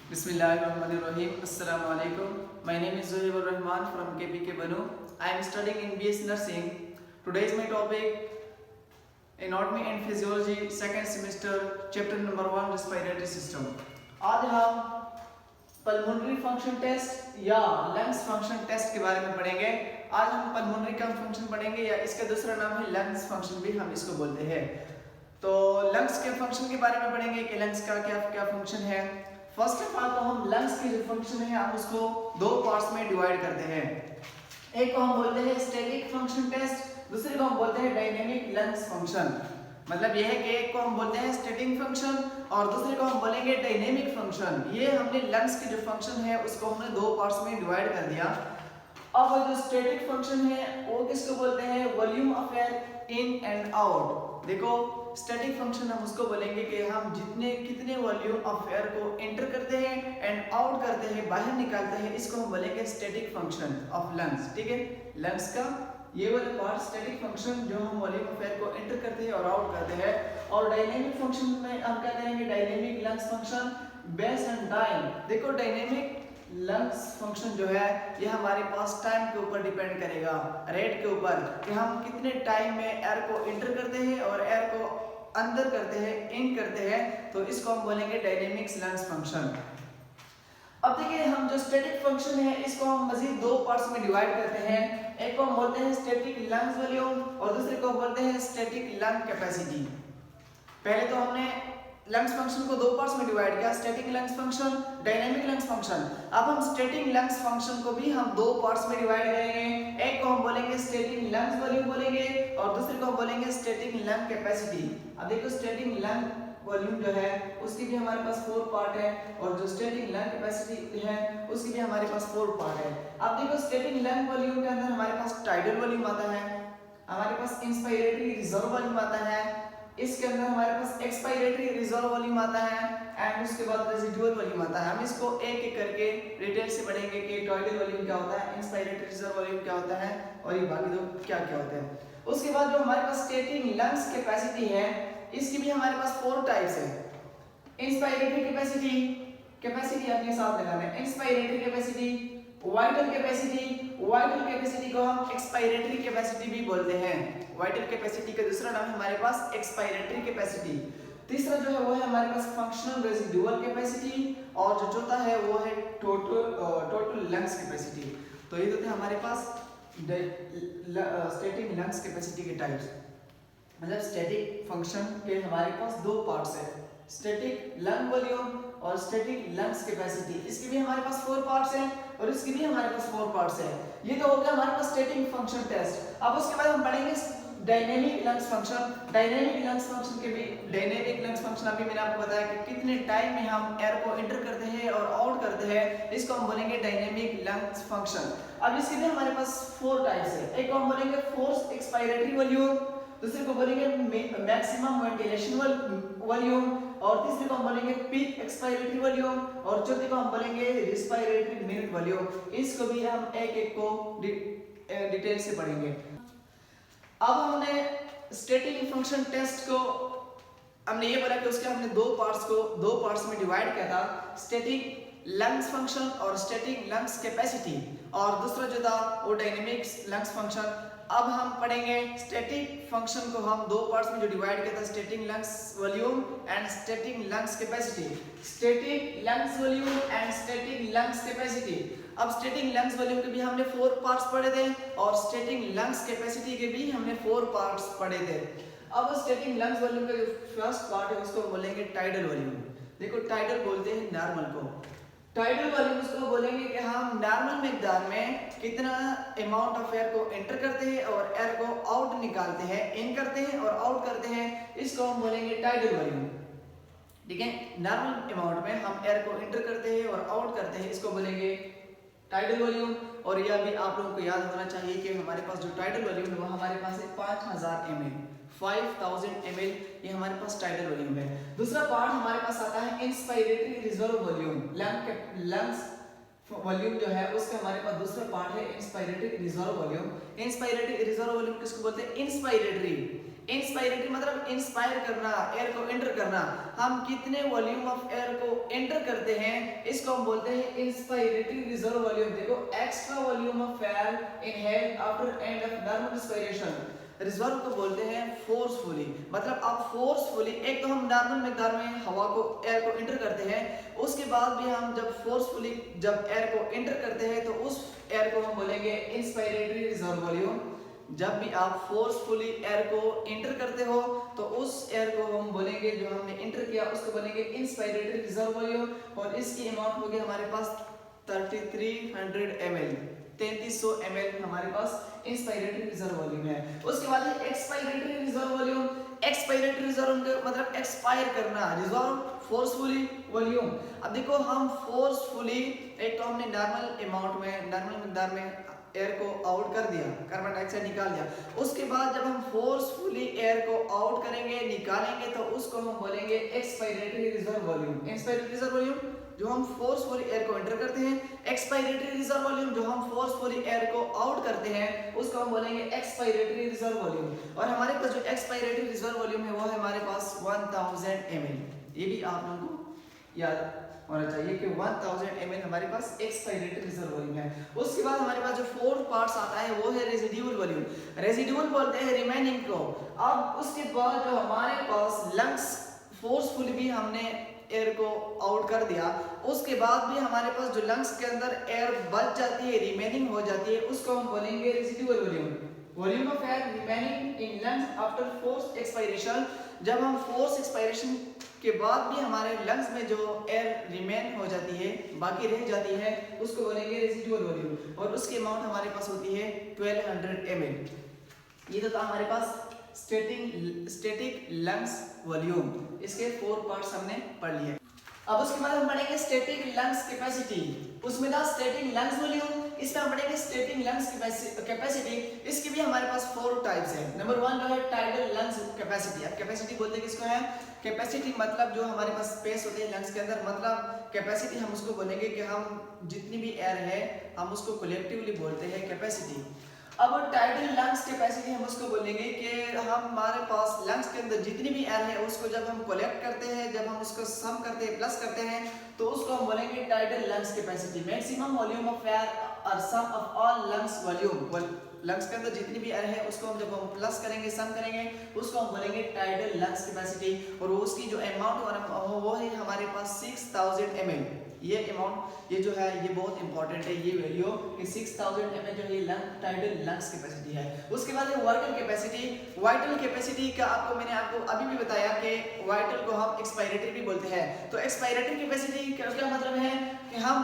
Bismillahirrahmanirrahim. Assalamu alaikum. My name is Zohibur Rahman from KPK Banu. I am studying in BS Nursing. Today is my topic Anatomy and Physiology, second semester, chapter number 1, Respiratory System. आज हम pulmonary function test या lungs function test के बारे में पढ़ेंगे। आज हम pulmonary का फंक्शन पढ़ेंगे या इसका दूसरा नाम है लंग्स फंक्शन भी हम इसको बोलते हैं। तो लंग्स के फंक्शन के बारे में पढ़ेंगे कि लंग्स का क्या क्या फंक्शन है। फर्स्ट ऑफ ऑल तो हम लंग्स की जो फंक्शन है हम उसको दो पार्ट्स में डिवाइड करते हैं। एक को हम बोलते हैं स्टैटिक फंक्शन टेस्ट, दूसरे को हम बोलते हैं डायनेमिक लंग्स फंक्शन। मतलब यह है कि एक को हम बोलते हैं स्टैटिक फंक्शन और दूसरे को हम बोलेंगे डायनेमिक फंक्शन। ये हमने लंग्स की जो फंक्शन है उसको हमने दो पार्ट्स में डिवाइड कर दिया। अब जो स्टैटिक फंक्शन है वो किसको बोलते हैं? Volume of air in and out. देखो स्टैटिक फंक्शन हम उसको बोलेंगे कि हम कितने वॉल्यूम ऑफ एयर को एंटर करते हैं एंड आउट करते हैं, बाहर निकालते हैं, इसको हम बोलेंगे स्टैटिक फंक्शन ऑफ लंग्स। ठीक है, लंग्स का ये वाला पार्ट स्टैटिक फंक्शन जो हम वॉल्यूम ऑफ एयर को एंटर करते हैं और आउट करते हैं। और डायनेमिक फंक्शन में हम क्या करेंगे? Dynamic lungs function based on time. देखो डायनेमिक लंग्स फंक्शन जो है ये हमारे पास टाइम के ऊपर डिपेंड करेगा, रेट के ऊपर, कि हम कितने टाइम में एयर को एंटर करते हैं और एयर को अंदर करते हैं, इन करते हैं। तो इसको हम बोलेंगे डायनेमिक लंग्स फंक्शन। अब देखिए हम जो स्टैटिक फंक्शन है इसको हम मजीद दो पार्ट्स में डिवाइड करते हैं। एक को हम बोलते हैं स्टैटिक लंग्स वॉल्यूम और दूसरे को बोलते हैं स्टैटिक लंग कैपेसिटी। पहले तो हमने लंग्स फंक्शन को दो पार्ट्स में डिवाइड किया, static lungs function, dynamic lungs function. अब हम स्टैटिक लंग्स फंक्शन को भी हम दो पार्ट्स में डिवाइड करेंगे। एक को हम बोलेंगे स्टैटिक लंग्स वॉल्यूम बोलेंगे और दूसरे को हम बोलेंगे स्टैटिक लंग कैपेसिटी। अब देखो स्टैटिक लंग वॉल्यूम जो है उसकी भी हमारे पास 4 पार्ट है और जो स्टैटिक लंग कैपेसिटी है उसकी भी हमारे पास 4 पार्ट है। अब देखो स्टैटिक लंग वॉल्यूम के अंदर हमारे पास टाइडल वॉल्यूम आता है, हमारे पास इंस्पायरेटरी रिजर्व वॉल्यूम आता है, इसके अंदर हमारे पास एक्सपायरेटरी रिजर्व वॉल्यूम आता है एंड उसके बाद रेजिडुअल वॉल्यूम आता है। हम इसको एक एक करके डिटेल से पढ़ेंगे कि टाइडल वॉल्यूम क्या होता है, इंस्पायरेटरी रिजर्व वॉल्यूम क्या होता है और ये बाकी दो क्या क्या होते हैं। उसके बाद जो हमारे पास स्टैटिक लंग्स कैपेसिटी है इसकी भी हमारे पास 4 टाइप्स है। इंस्पायरेटरी कैपेसिटी अपने साथ लगाना है। इंस्पायरेटरी कैपेसिटी, वाइटल कैपेसिटी को हम एक्सपायरेटरी कैपेसिटी भी बोलते हैं। वाइटल कैपेसिटी का दूसरा नाम है हमारे पास एक्सपायरेटरी कैपेसिटी। तीसरा जो है वो है हमारे पास फंक्शनल रेजिडुअल कैपेसिटी और जो चौथा है वो है टोटल लंग्स कैपेसिटी। तो ये तो थे हमारे पास स्टैटिक लंग्स कैपेसिटी के टाइप्स। मतलब स्टैटिक फंक्शन के हमारे पास दो पार्ट्स है, स्टैटिक लंग वॉल्यूम और स्टैटिक लंग्स कैपेसिटी। इसके भी हमारे पास 4 पार्ट्स हैं और इसके भी हमारे पास 4 पार्ट्स हैं। ये तो हो गया हमारे पास स्टैटिक फंक्शन टेस्ट। अब उसके बाद हम पढ़ेंगे dynamic lungs function. Dynamic lungs function के भी डायनेमिक लंग्स फंक्शन अभी मैंने आपको बताया कि कितने टाइम में हम एयर को एंटर करते हैं और आउट करते हैं, इसको हम बोलेंगे डायनेमिक लंग्स फंक्शन। अब इसके भी हमारे पास 4 टाइप्स है। एक को हम बोलेंगे फोर्स एक्सपायरेटरी वॉल्यूम, दूसरे को बोलेंगे मैक्सिमम वेंटिलेशन वॉल्यूम और तीसरे को हम बोलेंगे पीक एक्सपायरेटरी वॉल्यूम और चौथे को हम बोलेंगे रेस्पिरेटरी मिनट वॉल्यूम। इसको भी हम एक एक को डिटेल से पढ़ेंगे। अब हमने स्टैटिक फंक्शन टेस्ट को हमने ये बोला कि उसके हमने दो पार्ट्स में डिवाइड किया था, स्टैटिक लंग्स फंक्शन और स्टैटिक लंग्स कैपेसिटी, और दूसरा जो था वो डायनेमिक लंग्स फंक्शन। अब हम पढ़ेंगे स्टैटिक फंक्शन को हम दो पार्ट्स में जो डिवाइड किया था, static lungs volume and static lungs capacity. Static lungs volume and static lungs capacity. अब स्टैटिक लंग्स वॉल्यूम के भी हमने 4 पार्ट्स पढ़े थे और स्टैटिक लंग्स कैपेसिटी के भी हमने 4 पार्ट्स पढ़े थे। अब स्टैटिक लंग्स वॉल्यूम का जो फर्स्ट पार्ट है उसको बोलेंगे टाइडल वॉल्यूम। देखो टाइडल बोलते हैं नॉर्मल को, टाइडल वॉल्यूम उसको बोलेंगे कि हम नॉर्मल मिकदार में कितना अमाउंट ऑफ एयर को एंटर करते हैं और एयर को आउट निकालते हैं, इन करते हैं और आउट करते हैं, इसको हम बोलेंगे टाइडल वॉल्यूम। ठीक है, नॉर्मल अमाउंट में हम एयर को एंटर करते हैं और आउट करते हैं, इसको बोलेंगे टाइडल वॉल्यूम। और यह भी आप लोगों को याद होना चाहिए कि हमारे पास जो टाइडल वॉल्यूम है वो हमारे पास है 5000 ml, 5000 ml ये हमारे पास टाइडल वॉल्यूम है। दूसरा पार्ट हमारे पास आता है inspiratory reserve volume. Lungs volume जो है उसका हमारे पास दूसरा पार्ट है inspiratory reserve volume. Inspiratory reserve volume किसको बोलते हैं? इंस्पायरेटरी इंस्पायरेटरी मतलब इंस्पायर करना, एयर को एंटर करना। हम कितने वॉल्यूम ऑफ एयर को एंटर करते हैं इसको हम बोलते हैं इंस्पायरेटरी रिजर्व वॉल्यूम। देखो extra volume of air inhaled after end of normal inspiration, reserve को बोलते हैं फोर्सफुली। मतलब आप फोर्सफुली, एक तो हम नॉर्मल मिकदार में हवा को, एयर को एंटर करते हैं, उसके बाद भी हम जब फोर्सफुली जब एयर को एंटर करते हैं तो उस एयर को हम बोलेंगे इंस्पायरेटरी रिजर्व वॉल्यूम। जब भी आप फोर्सफुली एयर को एंटर करते हो तो उस एयर को हम बोलेंगे, जो हमने एंटर किया उसको बोलेंगे इंस्पायरेटरी रिजर्व वॉल्यूम। और इसकी अमाउंट होगी हमारे पास 3300 ml, 3300 ml हमारे पास इंस्पायरेटरी रिजर्व वॉल्यूम है। उसके बाद है expiratory reserve volume. Expiratory reserve मतलब एक्सपायर करना, रिजर्व फोर्सफुली वॉल्यूम। अब देखो हम फोर्सफुली, एक तो हमने नॉर्मल अमाउंट में, नॉर्मल मिकदार में एयर को आउट कर दिया, कार्बन डाइऑक्साइड निकाल दिया। उसके बाद जब हम फोर्सफुली एयर को आउट करेंगे, निकालेंगे, तो उसको हम बोलेंगे expiratory reserve volume. Expiratory reserve volume जो हम फोर्सफुली एयर को एंटर करते हैं, एक्सपायरेटरी रिजर्व वॉल्यूम जो हम फोर्सफुली एयर को आउट करते हैं उसको हम बोलेंगे एक्सपायरेटरी रिजर्व वॉल्यूम। और हमारे पास जो एक्सपायरेटरी रिजर्व वॉल्यूम है वो है हमारे पास 1000 ml। ये भी आप लोगों को याद होना चाहिए कि 1000 ml हमारे पास एक्सपायरेटरी रिजर्व वॉल्यूम है। उसके बाद हमारे पास जो फोर्थ पार्ट्स आता है वो है रेसिडुअल वॉल्यूम। रेसिडुअल बोलते हैं रिमेनिंग को। अब उसके बाद जो हमारे पास लंग्स, फोर्सफुली भी हमने एयर को आउट कर दिया, उसके बाद भी हमारे पास जो लंग्स के अंदर एयर बच जाती है, रिमेनिंग हो जाती है, उसको हम बोलेंगे residual volume. Volume of air remaining in lungs after force expiration. जब हम फोर्स एक्सपायरेशन के बाद भी हमारे लंग्स में जो एयर रिमेन हो जाती है, बाकी रह जाती है, उसको बोलेंगे रेसिडुअल वॉल्यूम। और उसकी अमाउंट हमारे पास होती है 1200 ml। ये तो था हमारे पास स्टैटिक लंग्स वॉल्यूम। इसके 4 पार्ट्स हमने पढ़ लिए। अब उसके बाद हम पढ़ेंगे स्टैटिक लंग्स कैपेसिटी। उसमें था स्टैटिक लंग्स वॉल्यूम, इसमें हम पढ़ेंगे स्टैटिक लंग्स कैपेसिटी। इसकी भी हमारे पास 4 टाइप्स है। नंबर 1 जो है टाइडल लंग्स कैपेसिटी। अब कैपेसिटी बोलते हैं किसको है? कैपेसिटी मतलब जो हमारे पास स्पेस होती है लंग्स के अंदर, मतलब कैपेसिटी हम उसको बोलेंगे कि हम जितनी भी एयर है हम उसको कलेक्टिवली बोलते हैं कैपेसिटी। अब टाइडल लंग्स कैपेसिटी हम उसको बोलेंगे कि हमारे पास लंग्स के अंदर जितनी भी एयर है उसको जब हम कलेक्ट करते हैं, जब हम उसको सम करते हैं, प्लस करते हैं, तो उसको हम बोलेंगे tidal lungs capacity. Maximum volume of air और sum of all lungs volume. Lungs के अंदर जितनी भी एयर है उसको हम जब हम प्लस करेंगे, सम करेंगे, उसको हम बोलेंगे टाइडल लंग्स कैपेसिटी। और उसकी जो अमाउंट वो है हमारे पास 6000 ml। ये अमाउंट, ये जो है ये बहुत इंपॉर्टेंट है, ये वैल्यू कि 6000 ml जो है टाइडल लंग्स कैपेसिटी है। उसके बाद है वाइटल कैपेसिटी। वाइटल कैपेसिटी का मैंने आपको अभी भी बताया कि वाइटल को हम एक्सपायरेटरी भी बोलते हैं। तो एक्सपायरेटरी कैपेसिटी का क्या मतलब है कि हम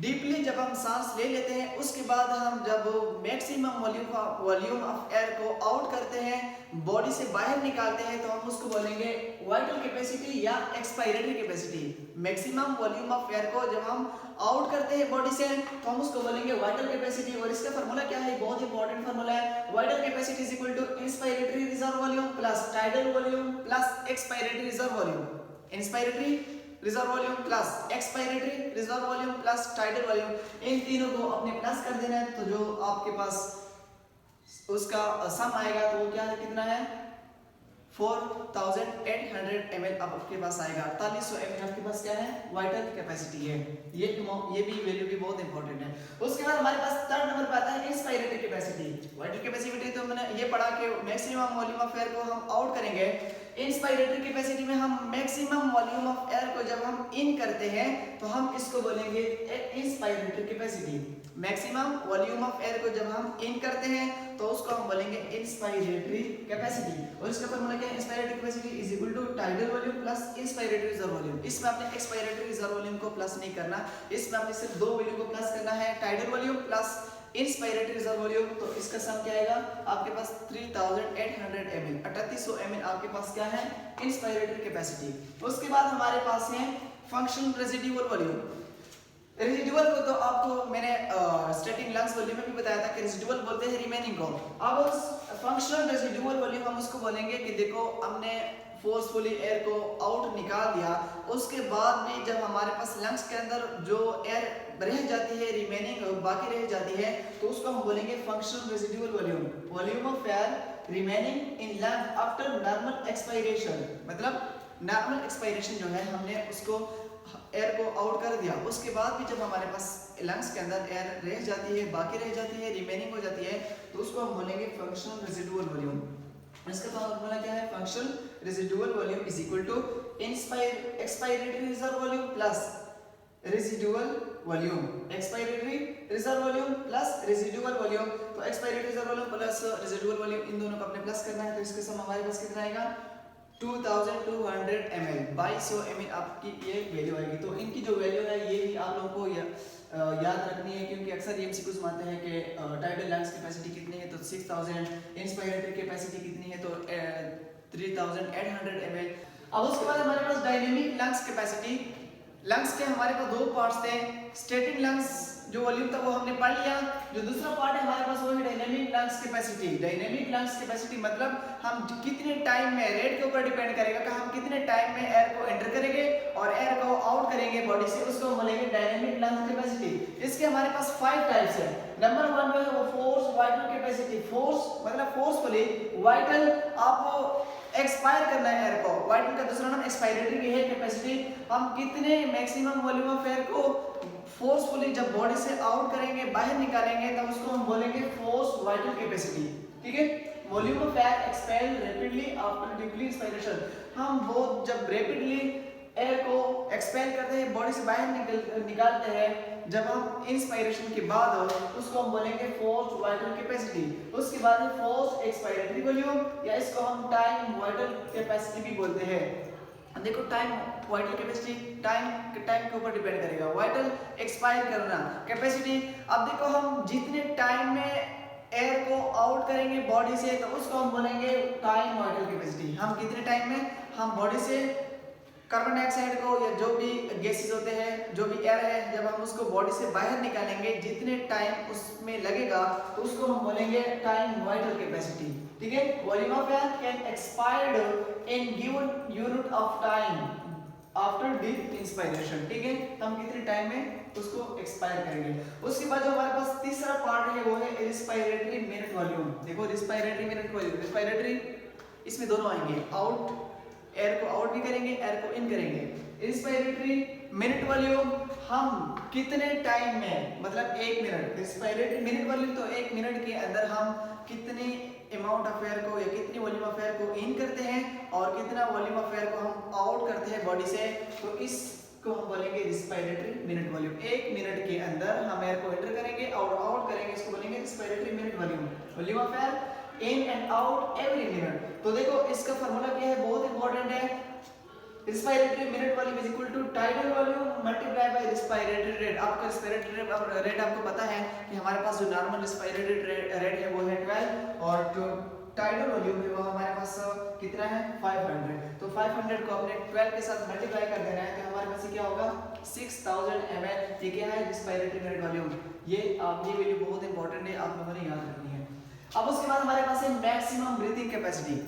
डीपली जब हम सांस ले लेते हैं उसके बाद हम जब मैक्सिमम वॉल्यूम ऑफ एयर को आउट करते हैं, बॉडी से बाहर निकालते हैं, तो हम उसको बोलेंगे वाइटल कैपेसिटी या expiratory capacity. Maximum volume of air को जब हम आउट करते हैं बॉडी से तो हम उसको बोलेंगे वाइटल कैपेसिटी। और इसका फार्मूला क्या है? बहुत इंपॉर्टेंट फार्मूला है। Vital capacity is equal to inspiratory reserve volume plus tidal volume plus expiratory reserve volume. Inspiratory reserve volume plus expiratory reserve volume plus tidal volume, इन तीनों को अपने प्लस कर देना है। तो जो आपके पास उसका सम आएगा तो वो क्या है, कितना है? 4800 ml आपके पास आएगा। 4800 ml आपके पास क्या है? वाइटल कैपेसिटी है। ये भी वैल्यू भी बहुत इंपॉर्टेंट है। उसके बाद हमारे पास थर्ड नंबर पे आता है इंस्पायरेटरी कैपेसिटी। वाइटल कैपेसिटी तो मैंने ये पढ़ा कि मैक्सिमम वॉल्यूम ऑफ एयर को हम आउट करेंगे। इंस्पायरेटरी कैपेसिटी में हम मैक्सिमम वॉल्यूम ऑफ एयर को जब हम इन करते हैं तो हम इसको बोलेंगे inspiratory capacity. Maximum volume of air को जब हम इन करते हैं तो उसको हम बोलेंगे इंस्पायरेटरी कैपेसिटी। और इसका फार्मूला क्या है? Inspiratory capacity is equal to tidal volume plus inspiratory reserve volume. इसमें आपने एक्सपायरेटरी रिजर्व वॉल्यूम को प्लस नहीं करना, इसमें आपने सिर्फ 2 वैल्यू को प्लस करना है, tidal volume plus inspiratory reserve volume. तो इसका सम क्या आएगा आपके पास? 3800 ml। 3800 ml आपके पास क्या है? Inspiratory capacity. उसके बाद हमारे पास है फंक्शनल रेसिडुअल वॉल्यूम। रेसिडुअल को तो आपको मैंने स्टैटिक लंग्स वॉल्यूम में भी बताया था कि रेसिडुअल बोलते हैं रिमेनिंग को। अब उस फंक्शनल रेसिडुअल वॉल्यूम हम उसको बोलेंगे कि देखो हमने फोर्सफुली एयर को आउट निकाल दिया, उसके बाद भी जब हमारे पास लंग्स के अंदर जो एयर रह जाती है, रिमेनिंग बाकी रह जाती है, तो उसको हम बोलेंगे functional residual volume. Volume of air remaining in lungs after normal expiration, मतलब नॉर्मल एक्सपायरेशन जो है हमने उसको एयर को आउट कर दिया, उसके बाद भी जब हमारे पास लंग्स के अंदर एयर रह जाती है, बाकी रह जाती है, रिमेनिंग हो जाती है, तो उसको हम बोलेंगे फंक्शनल रेजिडुअल वॉल्यूम। इसका फॉर्मूला क्या है? Functional residual volume is equal to expiratory reserve volume plus residual volume, expiratory reserve volume plus residual volume. तो expiratory reserve volume plus residual volume, इन दोनों को अपने प्लस करना है, तो इसके सम हमारे पास कितना आएगा? 2200 ml, 2200 ml आपकी ये वैल्यू आएगी। तो इनकी जो वैल्यू है ये भी आप लोगों को याद रखनी है, क्योंकि अक्सर ये एमसीक्यूज में आते हैं कि टाइडल लंग्स कैपेसिटी कितनी है, तो 6000, इंस्पायरेटरी कैपेसिटी कितनी है, तो 3800 ml। अब उसके बाद हमारे पास डायनेमिक लंग्स कैपेसिटी। लंग्स के हमारे पास दो पार्ट्स थे, स्टैटिक लंग्स जो वॉल्यूम था वो हमने पढ़ लिया, जो दूसरा पार्ट है हमारे पास वो है dynamic lungs capacity. Dynamic lungs capacity मतलब हम कितने टाइम में, रेट के ऊपर डिपेंड करेगा कि हम कितने टाइम में एयर को एंटर करेंगे और एयर को आउट करेंगे बॉडी से, उसको हम बोलेंगे डायनेमिक लंग्स कैपेसिटी। इसके हमारे पास 5 टाइप्स है। नंबर 1 जो है वो फोर्स वाइटल कैपेसिटी। फोर्स मतलब फोर्सफुली, वाइटल आप एक्सपायर करना है एयर को, वाइटल का दूसरा नाम एक्सपायरेटरी की है कैपेसिटी। हम कितने मैक्सिमम वॉल्यूम ऑफ एयर को फोर्सफुली जब बॉडी से आउट करेंगे, बाहर निकालेंगे, तब उसको हम बोलेंगे फोर्स वाइटल कैपेसिटी। ठीक है, volume of air expelled rapidly after deeply inspiration. हम वो जब रैपिडली एयर को एक्सपेल करते हैं, बॉडी से बाहर निकालते हैं, जब हम इंस्पायरेशन के बाद, उसको हम बोलेंगे फोर्स वाइटल कैपेसिटी। उसके बाद है फोर्स एक्सपायरेटरी वॉल्यूम, या इसको हम टाइम वाइटल कैपेसिटी भी बोलते हैं। देखो टाइम वाइटल कैपेसिटी टाइम के ऊपर डिपेंड करेगा, वाइटल एक्सपायर करना, कैपेसिटी। अब देखो हम जितने टाइम में एयर को आउट करेंगे बॉडी से, तो उसको हम बोलेंगे टाइम वाइटल कैपेसिटी। हम कितने टाइम में हम बॉडी से कार्बन डाइऑक्साइड को या जो भी गैसेस होते हैं, जो भी एयर है, जब हम उसको बॉडी से बाहर निकालेंगे, जितने टाइम उसमें लगेगा, तो उसको हम बोलेंगे टाइम वाइटल कैपेसिटी। ठीक है, volume of air can expired in given unit of time after deep inspiration. ठीक है, हम कितने टाइम में उसको एक्सपायर करेंगे। उसके बाद जो हमारे पास तीसरा पार्ट है वो है रिस्पायरेटरी मिनट वॉल्यूम। देखो रिस्पायरेटरी मिनट वॉल्यूम, रिस्पायरेटरी इसमें दोनों आएंगे, आउट एयर को आउट भी करेंगे, एयर को इन करेंगे। इंस्पायरेटरी मिनट वॉल्यूम हम कितने टाइम में, मतलब 1 मिनट, इंस्पायरेटरी मिनट वॉल्यूम तो 1 मिनट के अंदर हम कितनी अमाउंट ऑफ एयर को या कितनी वॉल्यूम ऑफ एयर को इन करते हैं और कितना वॉल्यूम ऑफ एयर को हम आउट करते हैं बॉडी से, तो इसको हम बोलेंगे रिस्पायरेटरी मिनट वॉल्यूम। 1 मिनट के अंदर हम एयर को एंटर करेंगे और आउट करेंगे, इसको बोलेंगे respiratory minute volume. Volume of air in and out every minute. तो देखो इसका फार्मूला क्या है, बहुत इंपॉर्टेंट है। Respiratory minute volume is equal to tidal volume multiply by respiratory rate. आपका रिस्पायरेटरी रेट आपको पता है कि हमारे पास जो नॉर्मल रिस्पायरेटरी रेट है वो है 12, और जो टाइडल वॉल्यूम है वो हमारे पास कितना है 500। तो 500 को अपने 12 के साथ मल्टीप्लाई कर देना है, तो हमारे पास क्या होगा 6000 ml। ये क्या है रिस्पायरेटरी मिनट वॉल्यूम। ये वैल्यू बहुत इंपॉर्टेंट है, आप लोगों ने याद रखनी है। अब उसके बाद हमारे पास है मैक्सिमम ब्रीथिंग कैपेसिटी।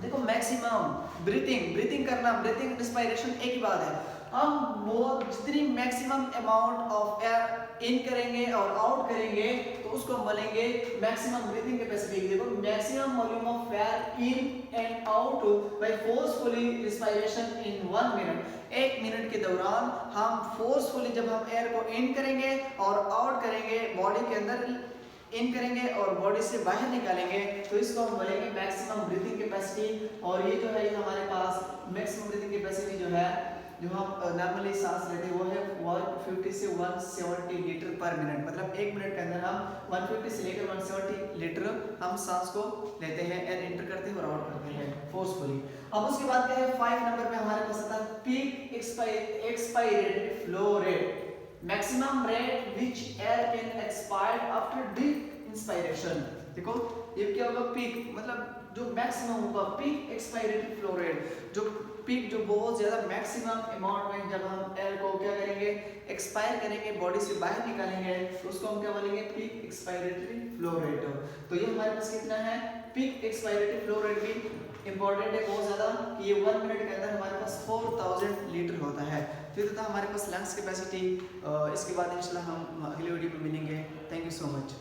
देखो मैक्सिमम ब्रीथिंग करना, ब्रीथिंग रिस्पायरेशन एक ही बात है। हम वो जितनी मैक्सिमम अमाउंट ऑफ एयर इन करेंगे और आउट करेंगे, तो उसको हम बोलेंगे मैक्सिमम ब्रीथिंग कैपेसिटी। देखो maximum volume of air in and out by forcefully respiration in 1 minute. 1 minute के दौरान हम फोर्सफुली जब हम एयर को इन करेंगे और आउट करेंगे, बॉडी के अंदर इन करेंगे और बॉडी से बाहर निकालेंगे, तो इसको हम बोलेंगे मैक्सिमम ब्रीथिंग कैपेसिटी। और ये जो है हमारे पास मैक्सिमम ब्रीथिंग कैपेसिटी जो है, जो हम नॉर्मली सांस लेते हैं, वो है 150 से 170 लीटर पर मिनट। मतलब 1 मिनट के अंदर हम 150 से लेकर 170 लीटर हम सांस को लेते हैं, एयर एंटर करते हैं और आउट करते हैं फोर्सफुली। अब उसके बाद क्या है 5 नंबर पे हमारे पास आता है peak expiratory flow rate, maximum rate which air can expire after deep inspiration. देखो ये क्या होगा पीक, मतलब जो मैक्सिमम होगा पीक एक्सपायरेटरी फ्लो रेट, जो पीक जो बहुत ज्यादा मैक्सिमम अमाउंट में जब हम एयर को क्या करेंगे एक्सपायर करेंगे, बॉडी से बाहर निकालेंगे, तो उसको हम क्या बोलेंगे पीक एक्सपायरेटरी फ्लो रेट। तो ये हमारे पास कितना है पीक एक्सपायरेटरी फ्लो रेट भी इंपॉर्टेंट है बहुत ज्यादा, कि ये 1 मिनट के अंदर हमारे पास 4000 लीटर होता है। तो ये था हमारे पास लंग्स कैपेसिटी। इसके बाद इंशाल्लाह हम अगले वीडियो में मिलेंगे। Thank you so much.